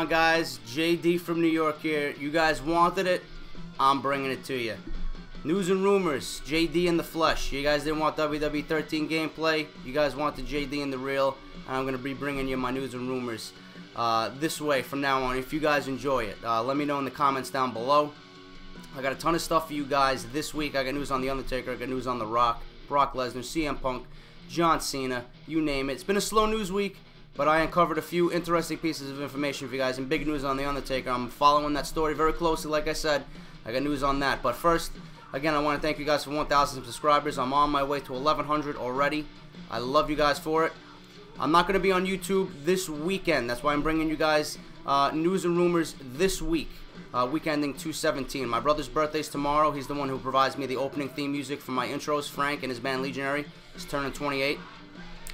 on, guys? JD from New York here. You guys wanted it, I'm bringing it to you. News and rumors, JD in the flesh. You guys didn't want WWE 13 gameplay. You guys wanted JD in the real. And I'm going to be bringing you my news and rumors this way from now on. If you guys enjoy it, let me know in the comments down below. I got a ton of stuff for you guys this week. I got news on The Undertaker. I got news on The Rock, Brock Lesnar, CM Punk, John Cena, you name it. It's been a slow news week, but I uncovered a few interesting pieces of information for you guys, and big news on The Undertaker. I'm following that story very closely, like I said. I got news on that. But first, again, I want to thank you guys for 1,000 subscribers. I'm on my way to 1,100 already. I love you guys for it. I'm not going to be on YouTube this weekend. That's why I'm bringing you guys news and rumors this week. Week ending 2/17. My brother's birthday's tomorrow. He's the one who provides me the opening theme music for my intros. Frank and his band Legionary. He's turning 28.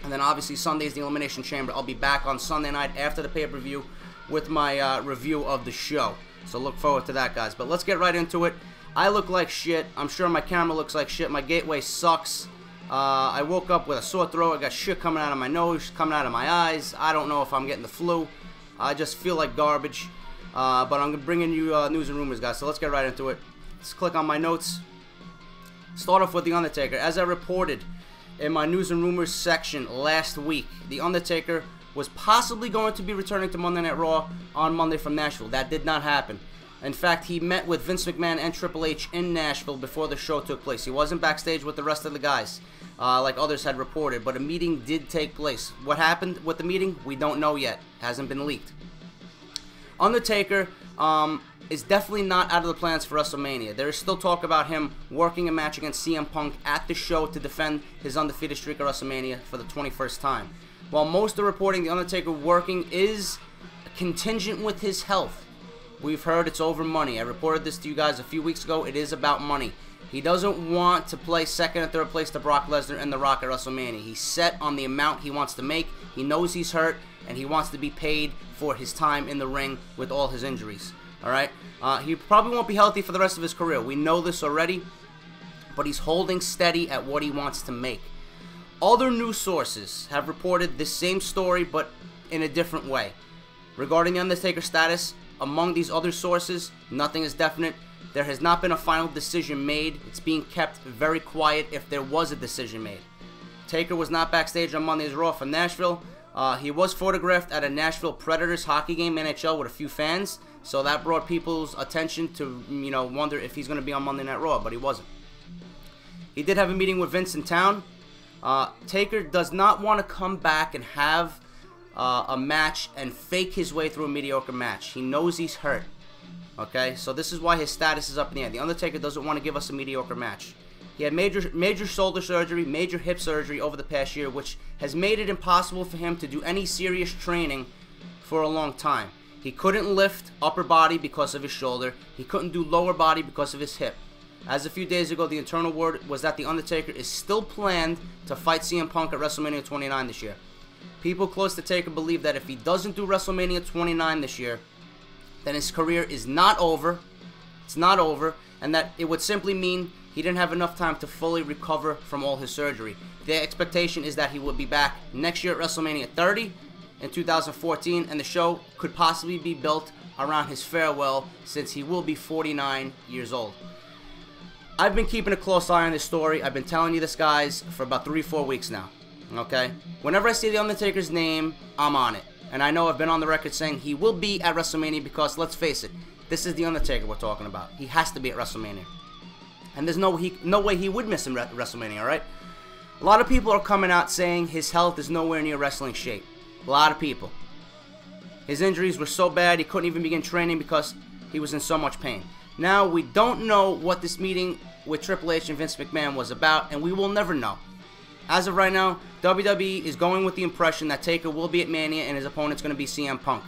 And then obviously Sunday's the Elimination Chamber. I'll be back on Sunday night after the pay-per-view with my review of the show. So look forward to that, guys. But let's get right into it. I look like shit. I'm sure my camera looks like shit. My gateway sucks. I woke up with a sore throat. I got shit coming out of my nose, coming out of my eyes. I don't know if I'm getting the flu. I just feel like garbage. But I'm bringing you news and rumors, guys. So let's get right into it. Let's click on my notes. Start off with The Undertaker. As I reported in my news and rumors section last week, The Undertaker was possibly going to be returning to Monday Night Raw on Monday from Nashville. That did not happen. In fact, he met with Vince McMahon and Triple H in Nashville before the show took place. He wasn't backstage with the rest of the guys, like others had reported, but a meeting did take place. What happened with the meeting, we don't know yet. Hasn't been leaked. Undertaker is definitely not out of the plans for WrestleMania. There is still talk about him working a match against CM Punk at the show to defend his undefeated streak at WrestleMania for the 21st time. While most are reporting The Undertaker working is contingent with his health. We've heard it's over money. I reported this to you guys a few weeks ago. It is about money. He doesn't want to play second and third place to Brock Lesnar and The Rock at WrestleMania. He's set on the amount he wants to make. He knows he's hurt, and he wants to be paid for his time in the ring with all his injuries. Alright? He probably won't be healthy for the rest of his career. We know this already, but he's holding steady at what he wants to make. Other news sources have reported this same story, but in a different way. Regarding The Undertaker's status, among these other sources, nothing is definite. There has not been a final decision made. It's being kept very quiet if there was a decision made. Taker was not backstage on Monday's Raw from Nashville. He was photographed at a Nashville Predators hockey game, NHL, with a few fans. So that brought people's attention to, wonder if he's going to be on Monday Night Raw, but he wasn't. He did have a meeting with Vince in town. Taker does not want to come back and have a match and fake his way through a mediocre match. He knows he's hurt. Okay, so this is why his status is up in the air. The Undertaker doesn't want to give us a mediocre match. He had major shoulder surgery, major hip surgery over the past year, which has made it impossible for him to do any serious training for a long time. He couldn't lift upper body because of his shoulder. He couldn't do lower body because of his hip. As a few days ago, the internal word was that The Undertaker is still planned to fight CM Punk at WrestleMania 29 this year. People close to Taker believe that if he doesn't do WrestleMania 29 this year, then his career is not over. It's not over, and that it would simply mean he didn't have enough time to fully recover from all his surgery. The expectation is that he will be back next year at WrestleMania 30 in 2014, and the show could possibly be built around his farewell since he will be 49 years old. I've been keeping a close eye on this story. I've been telling you this, guys, for about 3-4 weeks now. Okay? Whenever I see The Undertaker's name, I'm on it. And I know I've been on the record saying he will be at WrestleMania because, let's face it, this is The Undertaker we're talking about. He has to be at WrestleMania. And there's no way he would miss him at WrestleMania, alright? A lot of people are coming out saying his health is nowhere near wrestling shape. A lot of people. His injuries were so bad he couldn't even begin training because he was in so much pain. Now, we don't know what this meeting with Triple H and Vince McMahon was about, and we will never know. As of right now, WWE is going with the impression that Taker will be at Mania and his opponent's going to be CM Punk.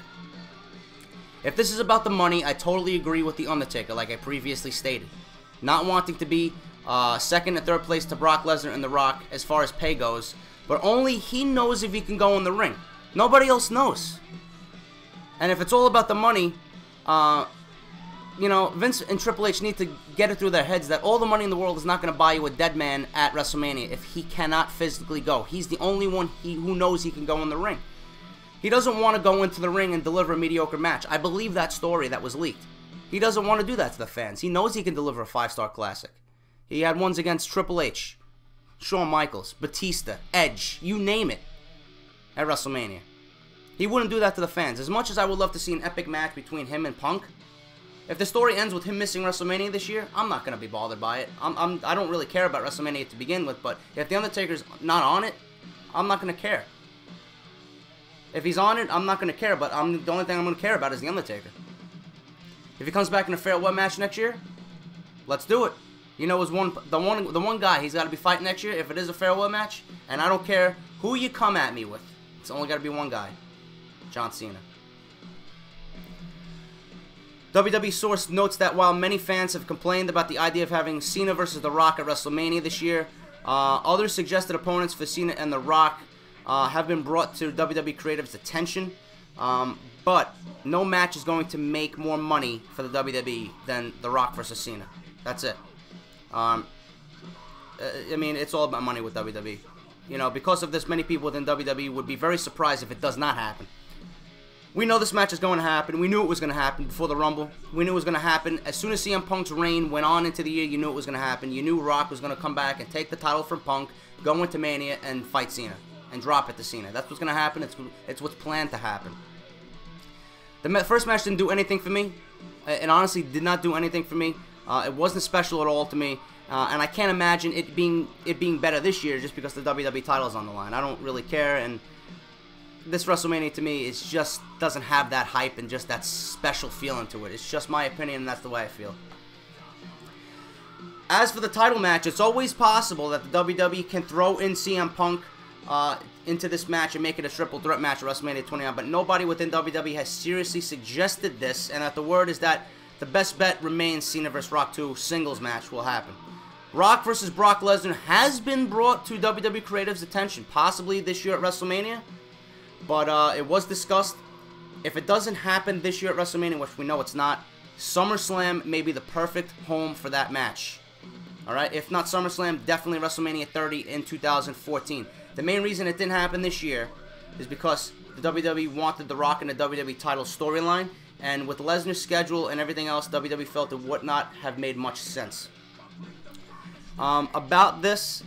If this is about the money, I totally agree with The Undertaker, like I previously stated. Not wanting to be second and third place to Brock Lesnar and The Rock as far as pay goes, but only he knows if he can go in the ring. Nobody else knows. And if it's all about the money, Vince and Triple H need to get it through their heads that all the money in the world is not going to buy you a dead man at WrestleMania if he cannot physically go. He's the only one who knows he can go in the ring. He doesn't want to go into the ring and deliver a mediocre match. I believe that story that was leaked. He doesn't want to do that to the fans. He knows he can deliver a 5-star classic. He had ones against Triple H, Shawn Michaels, Batista, Edge, you name it, at WrestleMania. He wouldn't do that to the fans. As much as I would love to see an epic match between him and Punk, if the story ends with him missing WrestleMania this year, I'm not going to be bothered by it. I don't really care about WrestleMania to begin with, but if The Undertaker's not on it, I'm not going to care. If he's on it, I'm not going to care, but the only thing I'm going to care about is The Undertaker. If he comes back in a farewell match next year, let's do it. You know, the one guy he's got to be fighting next year, if it is a farewell match, and I don't care who you come at me with, it's only got to be one guy, John Cena. WWE source notes that while many fans have complained about the idea of having Cena versus The Rock at WrestleMania this year, other suggested opponents for Cena and The Rock have been brought to WWE Creative's attention, but no match is going to make more money for the WWE than The Rock versus Cena. That's it. I mean, it's all about money with WWE. You know, because of this, many people within WWE would be very surprised if it does not happen. We know this match is going to happen. We knew it was going to happen before the Rumble. We knew it was going to happen. As soon as CM Punk's reign went on into the year, you knew it was going to happen. You knew Rock was going to come back and take the title from Punk, go into Mania, and fight Cena. And drop it to Cena. That's what's going to happen. It's what's planned to happen. The first match didn't do anything for me. It honestly did not do anything for me. It wasn't special at all to me. And I can't imagine it being better this year just because the WWE title is on the line. I don't really care, and this WrestleMania to me is just doesn't have that hype and just that special feeling to it. It's just my opinion, and that's the way I feel. As for the title match, it's always possible that the WWE can throw in CM Punk into this match and make it a triple threat match at WrestleMania 29, but nobody within WWE has seriously suggested this, and that the word is that the best bet remains Cena vs. Rock 2 singles match will happen. Rock versus Brock Lesnar has been brought to WWE Creative's attention, possibly this year at WrestleMania, but it was discussed. If it doesn't happen this year at WrestleMania, which we know it's not, SummerSlam may be the perfect home for that match. Alright, if not SummerSlam, definitely WrestleMania 30 in 2014. The main reason it didn't happen this year is because the WWE wanted The Rock in the WWE title storyline, and with Lesnar's schedule and everything else, WWE felt it would not have made much sense. About this,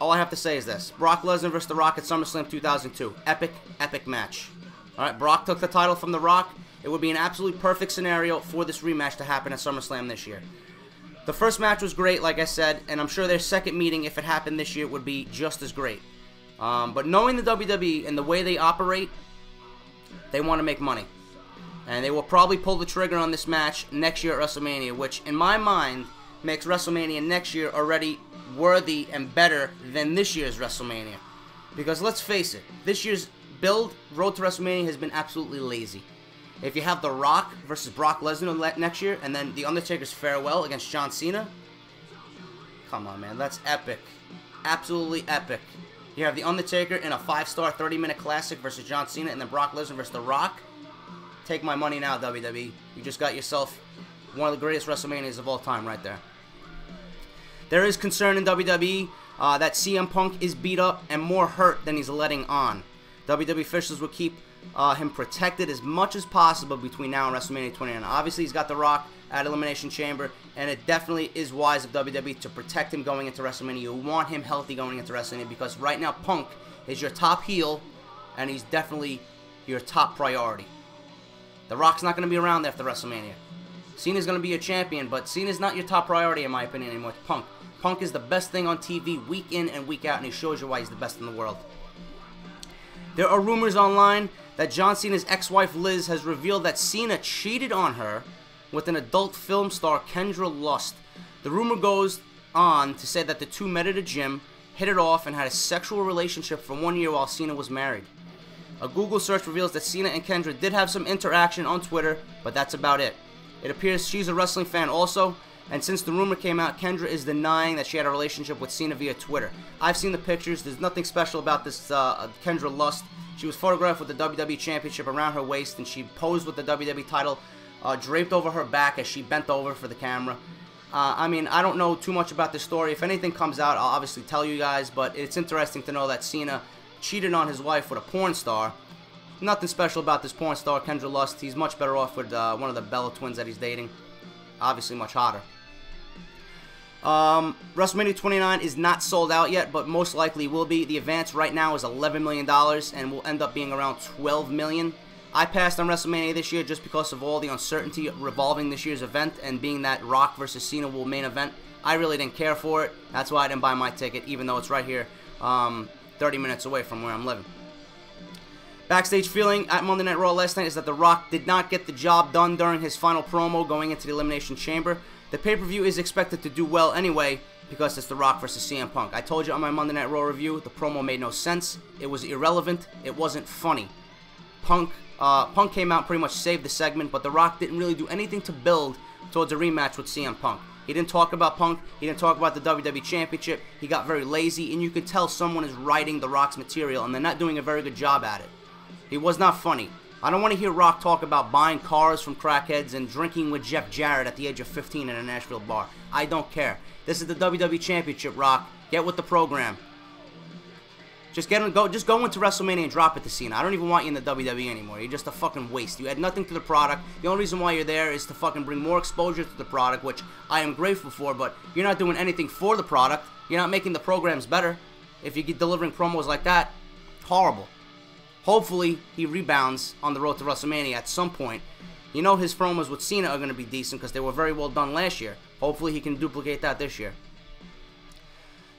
all I have to say is this. Brock Lesnar vs. The Rock at SummerSlam 2002. Epic, epic match. Alright, Brock took the title from The Rock. It would be an absolute perfect scenario for this rematch to happen at SummerSlam this year. The first match was great, like I said, and I'm sure their second meeting, if it happened this year, would be just as great. But knowing the WWE and the way they operate, they want to make money. And they will probably pull the trigger on this match next year at WrestleMania, which, in my mind, makes WrestleMania next year already worthy and better than this year's WrestleMania. Because let's face it, this year's build, Road to WrestleMania, has been absolutely lazy. If you have The Rock versus Brock Lesnar next year, and then The Undertaker's Farewell against John Cena, come on, man, that's epic. Absolutely epic. You have The Undertaker in a 5-star 30-minute classic versus John Cena, and then Brock Lesnar versus The Rock. Take my money now, WWE. You just got yourself one of the greatest WrestleManias of all time right there. There is concern in WWE that CM Punk is beat up and more hurt than he's letting on. WWE officials will keep him protected as much as possible between now and WrestleMania 29. Obviously, he's got The Rock at Elimination Chamber, and it definitely is wise of WWE to protect him going into WrestleMania. You want him healthy going into WrestleMania because right now Punk is your top heel, and he's definitely your top priority. The Rock's not going to be around after WrestleMania. Cena's going to be your champion, but Cena's not your top priority in my opinion anymore. It's Punk. Punk is the best thing on TV week in and week out, and he shows you why he's the best in the world. There are rumors online that John Cena's ex-wife Liz has revealed that Cena cheated on her with an adult film star Kendra Lust. The rumor goes on to say that the two met at a gym, hit it off, and had a sexual relationship for 1 year while Cena was married. A Google search reveals that Cena and Kendra did have some interaction on Twitter, but that's about it. It appears she's a wrestling fan also, and since the rumor came out, Kendra is denying that she had a relationship with Cena via Twitter. I've seen the pictures. There's nothing special about this Kendra Lust. She was photographed with the WWE Championship around her waist, and she posed with the WWE title draped over her back as she bent over for the camera. I mean, I don't know too much about this story. If anything comes out, I'll obviously tell you guys, but it's interesting to know that Cena cheated on his wife with a porn star Nothing special about this porn star, Kendra Lust. He's much better off with one of the Bella twins that he's dating. Obviously much hotter. WrestleMania 29 is not sold out yet, but most likely will be. The advance right now is $11 million and will end up being around $12 million. I passed on WrestleMania this year just because of all the uncertainty revolving this year's event, and being that Rock versus Cena will main event. I really didn't care for it. That's why I didn't buy my ticket, even though it's right here, 30 minutes away from where I'm living. Backstage feeling at Monday Night Raw last night is that The Rock did not get the job done during his final promo going into the Elimination Chamber. The pay-per-view is expected to do well anyway because it's The Rock versus CM Punk. I told you on my Monday Night Raw review, the promo made no sense. It was irrelevant. It wasn't funny. Punk came out, pretty much saved the segment, but The Rock didn't really do anything to build towards a rematch with CM Punk. He didn't talk about Punk. He didn't talk about the WWE Championship. He got very lazy, and you could tell someone is writing The Rock's material, and they're not doing a very good job at it. He was not funny. I don't want to hear Rock talk about buying cars from crackheads and drinking with Jeff Jarrett at the age of 15 in a Nashville bar. I don't care. This is the WWE Championship, Rock. Get with the program. Just go into WrestleMania and drop it to Cena. I don't even want you in the WWE anymore. You're just a fucking waste. You add nothing to the product. The only reason why you're there is to fucking bring more exposure to the product, which I am grateful for, but you're not doing anything for the product. You're not making the programs better. If you get delivering promos like that, horrible. Hopefully, he rebounds on the road to WrestleMania at some point. You know his promos with Cena are going to be decent because they were very well done last year. Hopefully, he can duplicate that this year.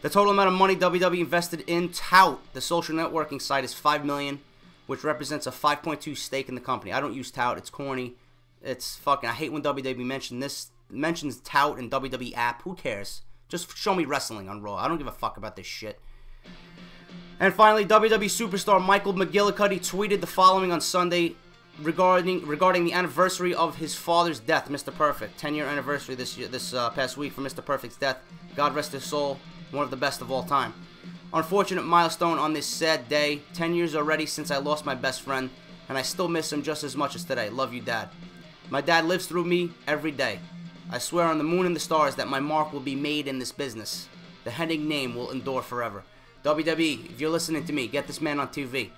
The total amount of money WWE invested in Tout, the social networking site, is $5 million, which represents a 5.2% stake in the company. I don't use Tout. It's corny. It's fucking... I hate when WWE mentions Tout and WWE app. Who cares? Just show me wrestling on Raw. I don't give a fuck about this shit. And finally, WWE superstar Michael McGillicuddy tweeted the following on Sunday regarding the anniversary of his father's death, Mr. Perfect. 10-year anniversary this past week for Mr. Perfect's death. God rest his soul. One of the best of all time. Unfortunate milestone on this sad day. 10 years already since I lost my best friend, and I still miss him just as much as today. Love you, Dad. My dad lives through me every day. I swear on the moon and the stars that my mark will be made in this business. The Hennig name will endure forever. WWE, if you're listening to me, get this man on TV.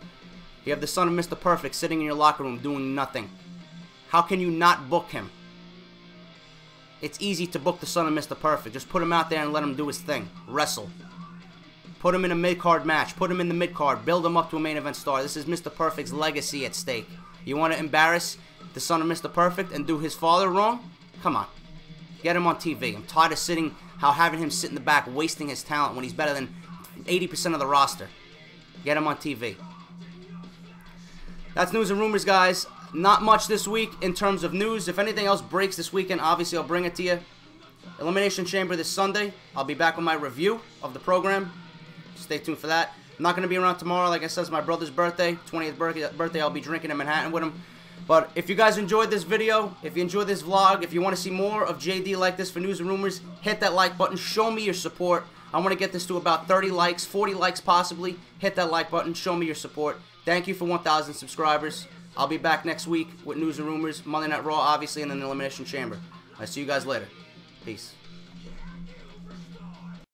You have the son of Mr. Perfect sitting in your locker room doing nothing. How can you not book him? It's easy to book the son of Mr. Perfect. Just put him out there and let him do his thing. Wrestle. Put him in a mid-card match. Put him in the mid-card. Build him up to a main event star. This is Mr. Perfect's legacy at stake. You want to embarrass the son of Mr. Perfect and do his father wrong? Come on. Get him on TV. I'm tired of having him sit in the back wasting his talent when he's better than 80% of the roster. Get him on TV. That's news and rumors, guys. Not much this week in terms of news. If anything else breaks this weekend, obviously I'll bring it to you. Elimination Chamber this Sunday. I'll be back with my review of the program. Stay tuned for that. I'm not going to be around tomorrow. Like I said, it's my brother's birthday. 20th birthday. I'll be drinking in Manhattan with him. But if you guys enjoyed this video, if you enjoyed this vlog, if you want to see more of JD like this for news and rumors, hit that like button. Show me your support. I want to get this to about 30 likes, 40 likes possibly. Hit that like button. Show me your support. Thank you for 1,000 subscribers. I'll be back next week with news and rumors, Monday Night Raw, obviously, and then the Elimination Chamber. I'll see you guys later. Peace.